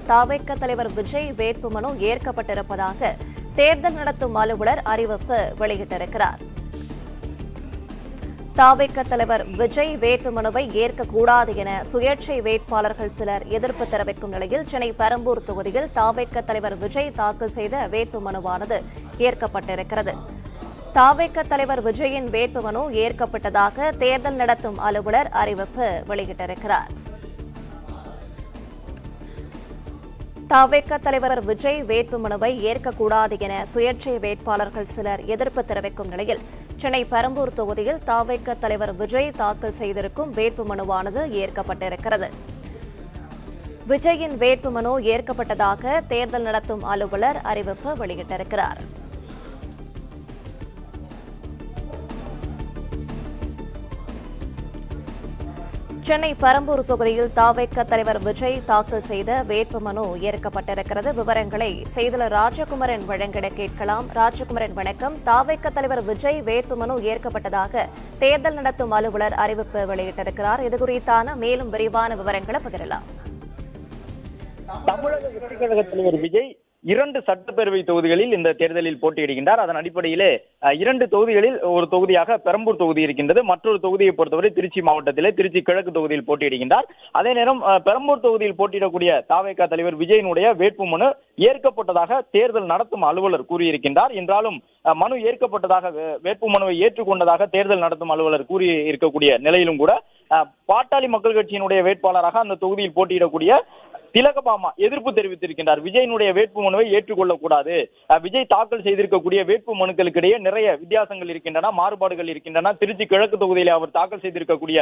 தவிக தலைவர் விஜய் வேட்புமனு ஏற்கப்பட்டிருப்பதாக தேர்தல் நடத்தும் அலுவலர் அறிவிப்பு வெளியிட்டிருக்கிறார். தவிக தலைவர் விஜய் வேட்புமனுவை ஏற்கக்கூடாது என சுயேட்சை வேட்பாளர்கள் சிலர் எதிர்ப்பு தெரிவிக்கும் நிலையில் சென்னை பெரம்பூர் தொகுதியில் தவிக தலைவர் விஜய் தாக்கல் செய்த வேட்புமனுவானது ஏற்கப்பட்டிருக்கிறது. தவிக தலைவர் விஜயின் வேட்புமனு ஏற்கப்பட்டதாக தேர்தல் நடத்தும் அலுவலர் அறிவிப்பு வெளியிட்டிருக்கிறார். தவிக தலைவர் விஜய் வேட்புமனுவை ஏற்கக்கூடாது என சுயேட்சை வேட்பாளர்கள் சிலர் எதிர்ப்பு தெரிவிக்கும் நிலையில் சென்னை பெரம்பூர் தொகுதியில் தவிக தலைவர் விஜய் தாக்கல் செய்திருக்கும் வேட்புமனுவானது ஏற்கப்பட்டிருக்கிறது. விஜயின் வேட்புமனு ஏற்கப்பட்டதாக தேர்தல் நடத்தும் அலுவலர் அறிவிப்பு வெளியிட்டிருக்கிறார். சென்னை பெரம்பூர் தொகுதியில் தவிக தலைவர் விஜய் தாக்கல் செய்த வேட்புமனு ஏற்கப்பட்டிருக்கிறது. விவரங்களை செய்தியாளர் ராஜகுமரன் வழங்கிட கேட்கலாம். ராஜகுமரன் வணக்கம். தவிக தலைவர் விஜய் வேட்புமனு ஏற்கப்பட்டதாக தேர்தல் நடத்தும் அலுவலர் அறிவிப்பு வெளியிட்டிருக்கிறார். இதுகுறித்தான மேலும் விரிவான விவரங்களை பகிரலாம். தமிழக வெற்றி கழக தலைவர் விஜய் 2 சட்டப்பேரவை தொகுதிகளில் இந்த தேர்தலில் போட்டியிடுகின்றார். அதன் அடிப்படையிலே 2 தொகுதிகளில் ஒரு தொகுதியாக பெரம்பூர் தொகுதி இருக்கின்றது. மற்றொரு தொகுதியை பொறுத்தவரை திருச்சி மாவட்டத்திலே திருச்சி கிழக்கு தொகுதியில் போட்டியிடுகின்றார். அதே நேரம் பெரம்பூர் தொகுதியில் போட்டியிடக்கூடிய தவிக தலைவர் விஜயனுடைய வேட்புமனு ஏற்கப்பட்டதாக தேர்தல் நடத்தும் அலுவலர் கூறியிருக்கின்றார். என்றாலும் மனு ஏற்கப்பட்டதாக வேட்புமனுவை ஏற்றுக்கொண்டதாக தேர்தல் நடத்தும் அலுவலர் கூறி இருக்கக்கூடிய நிலையிலும் கூட பாட்டாளி மக்கள் கட்சியினுடைய வேட்பாளராக அந்த தொகுதியில் போட்டியிடக்கூடிய திலகபாமா எதிர்ப்பு தெரிவித்திருக்கின்றார். விஜயனுடைய வேட்புமனுவை ஏற்றுக்கொள்ளக்கூடாது, விஜய் தாக்கல் செய்திருக்கக்கூடிய வேட்பு மனுக்களுக்கிடையே நிறைய வித்தியாசங்கள் இருக்கின்றன, மாறுபாடுகள் இருக்கின்றன. திருச்சி கிழக்கு தொகுதியிலே அவர் தாக்கல் செய்திருக்கக்கூடிய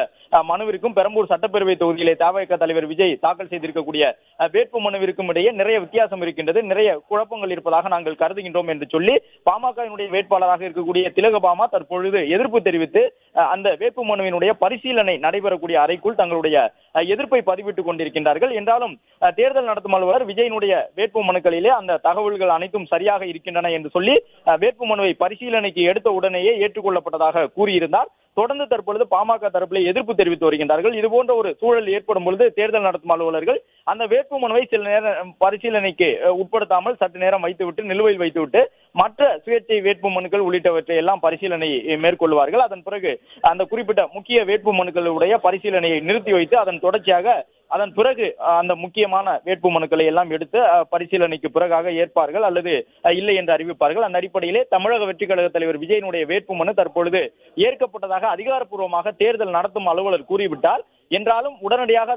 மனுவிற்கும் பெரம்பூர் சட்டப்பேரவை தொகுதியிலே தவிக தலைவர் விஜய் தாக்கல் செய்திருக்கக்கூடிய வேட்பு மனுவிற்கும் இடையே நிறைய வித்தியாசம் இருக்கின்றது, நிறைய குழப்பங்கள் இருப்பதாக நாங்கள் கருதுகின்றோம் என்று சொல்லி பாமகவினுடைய வேட்பாளராக இருக்கக்கூடிய திலகபாமா தற்பொழுது எதிர்ப்பு தெரிவித்து அந்த வேட்பு மனுவினுடைய பரிசீலனை நடைபெறக்கூடிய அறைக்குள் தங்களுடைய எதிர்ப்பை பதிவிட்டுக் கொண்டிருக்கின்றார்கள். என்றாலும் தேர்தல் நடத்தும் அலுவலர் விஜயனுடைய வேட்பு மனுக்களிலே அந்த தகவல்கள் அனைத்தும் சரியாக இருக்கின்றன என்று சொல்லி வேட்பு மனுவை பரிசீலனைக்கு எடுத்த உடனேயே ஏற்றுக்கொள்ளப்பட்டதாக கூறியிருந்தார். தொடர்ந்து தற்பொழுது பாமக தரப்பிலே எதிர்ப்பு தெரிவித்து வருகின்றார்கள். இதுபோன்ற ஒரு சூழல் ஏற்படும் பொழுது தேர்தல் நடத்தும் அலுவலர்கள் அந்த வேட்பு மனுவை சில நேரம் பரிசீலனைக்கு உட்படுத்தாமல் சற்று நேரம் வைத்துவிட்டு நிலுவையில் வைத்துவிட்டு மற்ற சுயேட்சை வேட்பு மனுக்கள் உள்ளிட்டவற்றை எல்லாம் பரிசீலனை மேற்கொள்வார்கள். அதன் பிறகு அந்த குறிப்பிட்ட முக்கிய வேட்பு மனுக்களுடைய பரிசீலனையை நிறுத்தி வைத்து அதன் பிறகு அந்த முக்கியமான வேட்பு மனுக்களை எல்லாம் எடுத்து பரிசீலனைக்கு பிறகாக ஏற்பார்கள் அல்லது இல்லை என்று அறிவிப்பார்கள். அந்த அடிப்படையிலே தமிழக வெற்றி கழக தலைவர் விஜயனுடைய வேட்பு மனு தற்பொழுது ஏற்கப்பட்டதாக அதிகாரப்பூர்வமாக தேர்தல் நடத்தும் அலுவலர் கூறிவிட்டார். என்றாலும் உடனடியாக